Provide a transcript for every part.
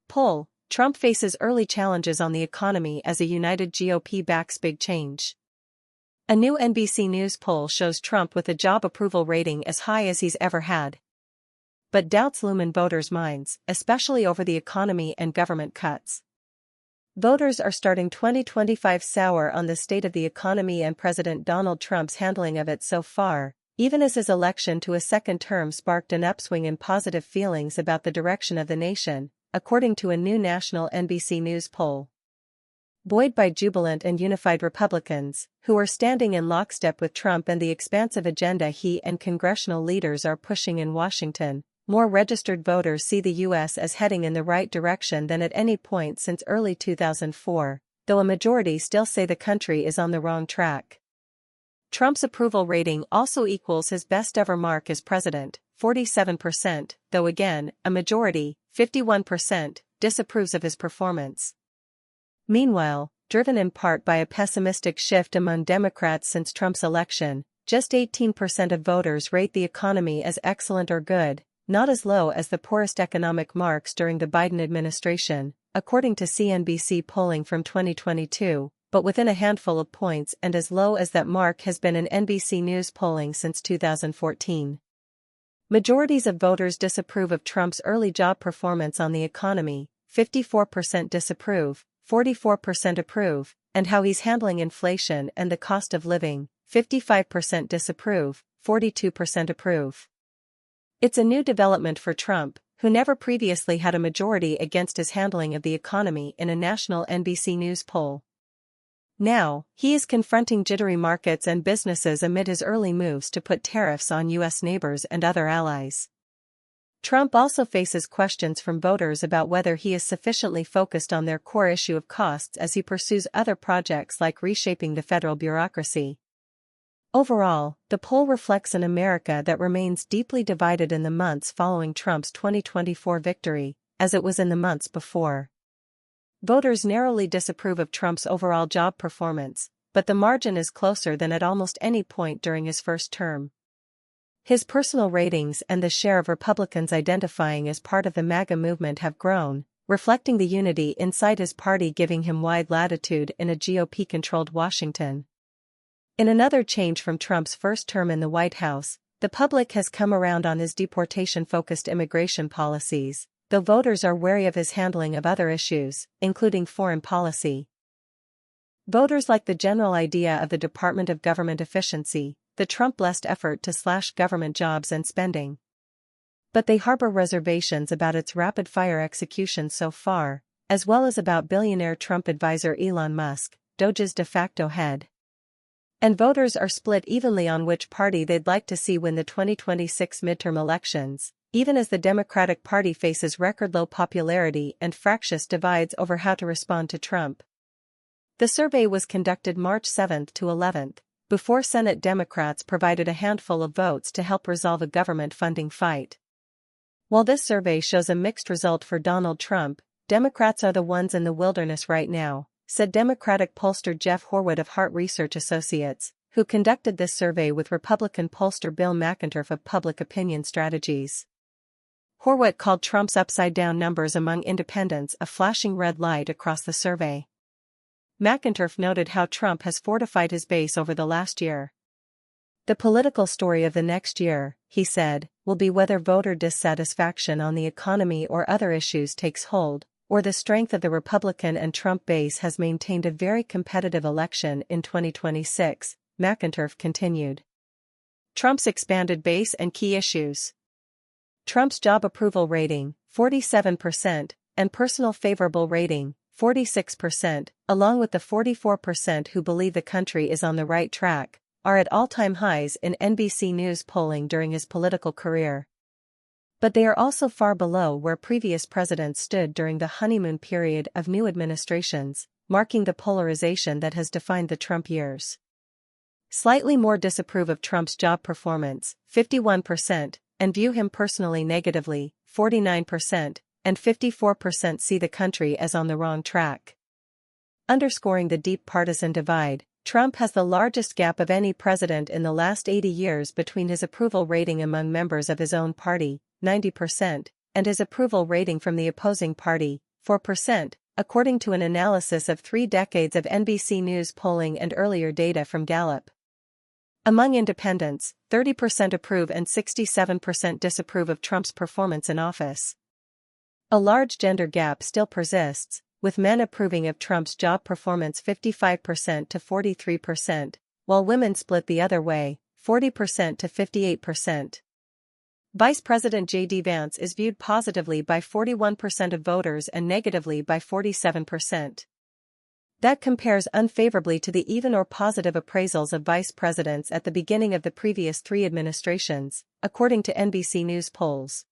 Poll: Trump faces early challenges on the economy as a united GOP backs big change. A new NBC News poll shows Trump with a job approval rating as high as he's ever had. But doubts loom in voters' minds, especially over the economy and government cuts. Voters are starting 2025 sour on the state of the economy and President Donald Trump's handling of it so far, even as his election to a second term sparked an upswing in positive feelings about the direction of the nation, according to a new national NBC News poll. Buoyed by jubilant and unified Republicans, who are standing in lockstep with Trump and the expansive agenda he and congressional leaders are pushing in Washington, more registered voters see the U.S. as heading in the right direction than at any point since early 2004, though a majority still say the country is on the wrong track. Trump's approval rating also equals his best-ever mark as president, 47%, though again, a majority, 51%, disapproves of his performance. Meanwhile, driven in part by a pessimistic shift among Democrats since Trump's election, just 18% of voters rate the economy as excellent or good, not as low as the poorest economic marks during the Biden administration, according to CNBC polling from 2022, but within a handful of points and as low as that mark has been in NBC News polling since 2014. Majorities of voters disapprove of Trump's early job performance on the economy, 54% disapprove, 44% approve, and how he's handling inflation and the cost of living, 55% disapprove, 42% approve. It's a new development for Trump, who never previously had a majority against his handling of the economy in a national NBC News poll. Now, he is confronting jittery markets and businesses amid his early moves to put tariffs on U.S. neighbors and other allies. Trump also faces questions from voters about whether he is sufficiently focused on their core issue of costs as he pursues other projects like reshaping the federal bureaucracy. Overall, the poll reflects an America that remains deeply divided in the months following Trump's 2024 victory, as it was in the months before. Voters narrowly disapprove of Trump's overall job performance, but the margin is closer than at almost any point during his first term. His personal ratings and the share of Republicans identifying as part of the MAGA movement have grown, reflecting the unity inside his party, giving him wide latitude in a GOP-controlled Washington. In another change from Trump's first term in the White House, the public has come around on his deportation-focused immigration policies, though voters are wary of his handling of other issues, including foreign policy. Voters like the general idea of the Department of Government Efficiency, the Trump-blessed effort to slash government jobs and spending. But they harbor reservations about its rapid-fire execution so far, as well as about billionaire Trump advisor Elon Musk, Doge's de facto head. And voters are split evenly on which party they'd like to see win the 2026 midterm elections, even as the Democratic Party faces record-low popularity and fractious divides over how to respond to Trump. The survey was conducted March 7 to 11, before Senate Democrats provided a handful of votes to help resolve a government funding fight. While this survey shows a mixed result for Donald Trump, Democrats are the ones in the wilderness right now, said Democratic pollster Jeff Horwood of Hart Research Associates, who conducted this survey with Republican pollster Bill McInturff of Public Opinion Strategies. Horwood called Trump's upside-down numbers among independents a flashing red light across the survey. McInturff noted how Trump has fortified his base over the last year. The political story of the next year, he said, will be whether voter dissatisfaction on the economy or other issues takes hold, or the strength of the Republican and Trump base has maintained a very competitive election in 2026, McInturff continued. Trump's expanded base and key issues. Trump's job approval rating, 47%, and personal favorable rating, 46%, along with the 44% who believe the country is on the right track, are at all-time highs in NBC News polling during his political career. But they are also far below where previous presidents stood during the honeymoon period of new administrations, marking the polarization that has defined the Trump years. Slightly more disapprove of Trump's job performance, 51%, and view him personally negatively, 49%, and 54% see the country as on the wrong track. Underscoring the deep partisan divide, Trump has the largest gap of any president in the last 80 years between his approval rating among members of his own party, 90%, and his approval rating from the opposing party, 4%, according to an analysis of 3 decades of NBC News polling and earlier data from Gallup. Among independents, 30% approve and 67% disapprove of Trump's performance in office. A large gender gap still persists, with men approving of Trump's job performance 55% to 43%, while women split the other way, 40% to 58%. Vice President J.D. Vance is viewed positively by 41% of voters and negatively by 47%. That compares unfavorably to the even or positive appraisals of vice presidents at the beginning of the previous 3 administrations, according to NBC News polls.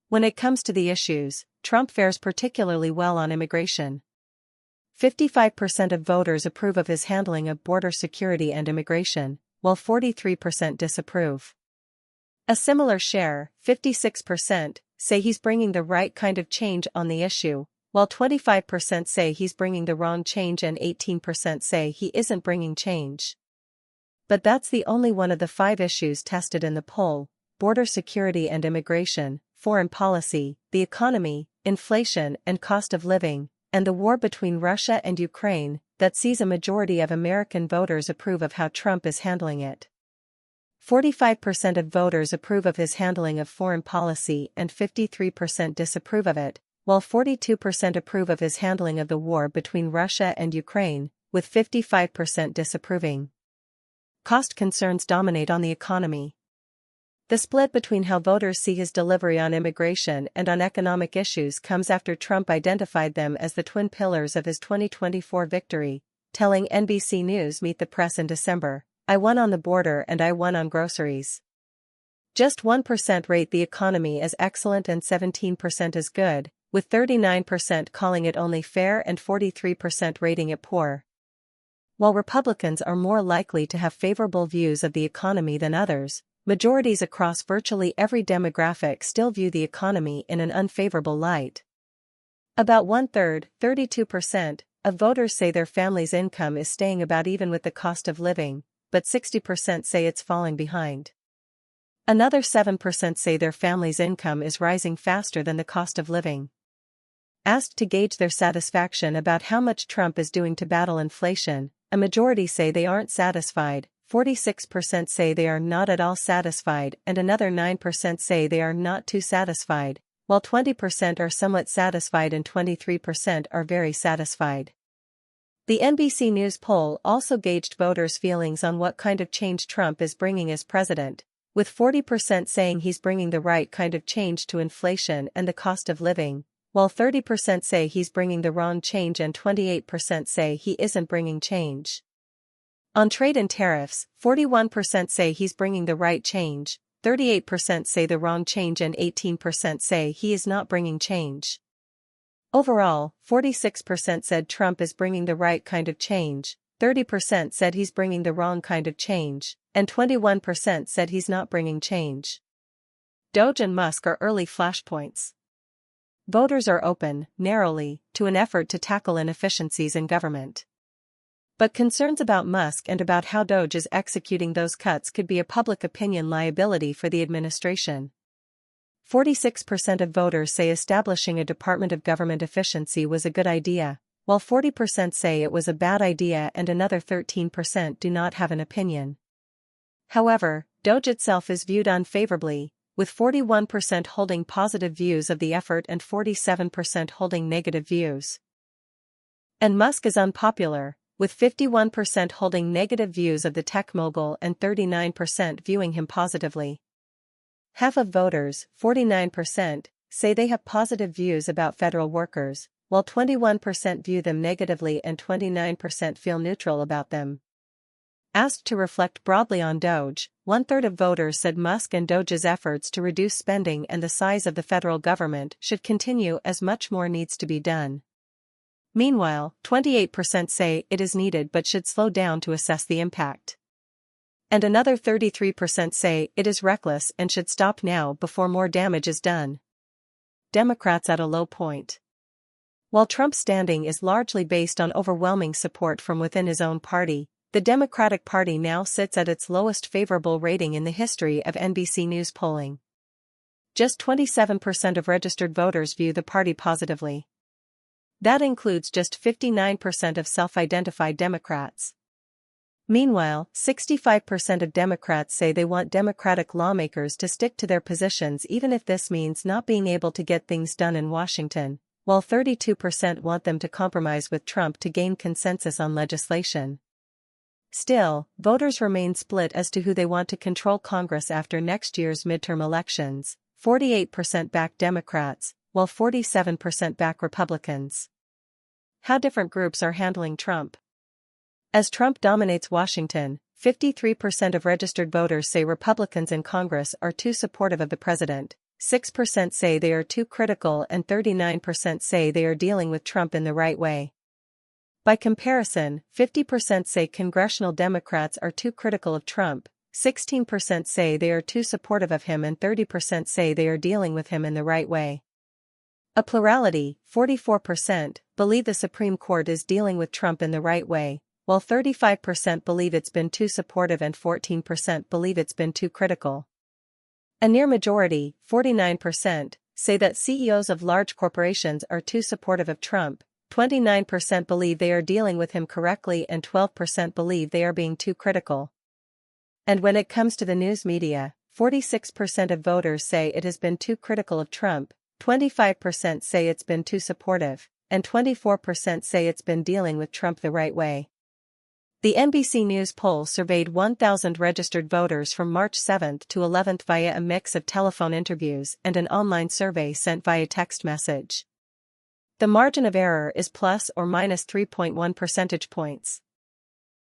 When it comes to the issues, Trump fares particularly well on immigration. 55% of voters approve of his handling of border security and immigration, while 43% disapprove. A similar share, 56%, say he's bringing the right kind of change on the issue, while 25% say he's bringing the wrong change and 18% say he isn't bringing change. But that's the only one of the 5 issues tested in the poll: border security and immigration, foreign policy, the economy, inflation and cost of living, and the war between Russia and Ukraine, that sees a majority of American voters approve of how Trump is handling it. 45% of voters approve of his handling of foreign policy and 53% disapprove of it, while 42% approve of his handling of the war between Russia and Ukraine, with 55% disapproving. Cost concerns dominate on the economy. The split between how voters see his delivery on immigration and on economic issues comes after Trump identified them as the twin pillars of his 2024 victory, telling NBC News Meet the Press in December, "I won on the border and I won on groceries." Just 1% rate the economy as excellent and 17% as good, with 39% calling it only fair and 43% rating it poor. While Republicans are more likely to have favorable views of the economy than others, majorities across virtually every demographic still view the economy in an unfavorable light. About 1/3, 32%, of voters say their family's income is staying about even with the cost of living, but 60% say it's falling behind. Another 7% say their family's income is rising faster than the cost of living. Asked to gauge their satisfaction about how much Trump is doing to battle inflation, a majority say they aren't satisfied, 46% say they are not at all satisfied, and another 9% say they are not too satisfied, while 20% are somewhat satisfied and 23% are very satisfied. The NBC News poll also gauged voters' feelings on what kind of change Trump is bringing as president, with 40% saying he's bringing the right kind of change to inflation and the cost of living, while 30% say he's bringing the wrong change and 28% say he isn't bringing change. On trade and tariffs, 41% say he's bringing the right change, 38% say the wrong change and 18% say he is not bringing change. Overall, 46% said Trump is bringing the right kind of change, 30% said he's bringing the wrong kind of change, and 21% said he's not bringing change. Doge and Musk are early flashpoints. Voters are open, narrowly, to an effort to tackle inefficiencies in government. But concerns about Musk and about how Doge is executing those cuts could be a public opinion liability for the administration. 46% of voters say establishing a Department of Government Efficiency was a good idea, while 40% say it was a bad idea and another 13% do not have an opinion. However, Doge itself is viewed unfavorably, with 41% holding positive views of the effort and 47% holding negative views. And Musk is unpopular, with 51% holding negative views of the tech mogul and 39% viewing him positively. Half of voters, 49%, say they have positive views about federal workers, while 21% view them negatively and 29% feel neutral about them. Asked to reflect broadly on Doge, 1/3 of voters said Musk and Doge's efforts to reduce spending and the size of the federal government should continue as much more needs to be done. Meanwhile, 28% say it is needed but should slow down to assess the impact. And another 33% say it is reckless and should stop now before more damage is done. Democrats at a low point. While Trump's standing is largely based on overwhelming support from within his own party, the Democratic Party now sits at its lowest favorable rating in the history of NBC News polling. Just 27% of registered voters view the party positively. That includes just 59% of self-identified Democrats. Meanwhile, 65% of Democrats say they want Democratic lawmakers to stick to their positions even if this means not being able to get things done in Washington, while 32% want them to compromise with Trump to gain consensus on legislation. Still, voters remain split as to who they want to control Congress after next year's midterm elections. 48% back Democrats, while 47% back Republicans. How different groups are handling Trump. As Trump dominates Washington, 53% of registered voters say Republicans in Congress are too supportive of the president, 6% say they are too critical, and 39% say they are dealing with Trump in the right way. By comparison, 50% say congressional Democrats are too critical of Trump, 16% say they are too supportive of him, and 30% say they are dealing with him in the right way. A plurality, 44%, believe the Supreme Court is dealing with Trump in the right way, while 35% believe it's been too supportive and 14% believe it's been too critical. A near majority, 49%, say that CEOs of large corporations are too supportive of Trump, 29% believe they are dealing with him correctly, and 12% believe they are being too critical. And when it comes to the news media, 46% of voters say it has been too critical of Trump, 25% say it's been too supportive, and 24% say it's been dealing with Trump the right way. The NBC News poll surveyed 1,000 registered voters from March 7 to 11 via a mix of telephone interviews and an online survey sent via text message. The margin of error is plus or minus 3.1 percentage points.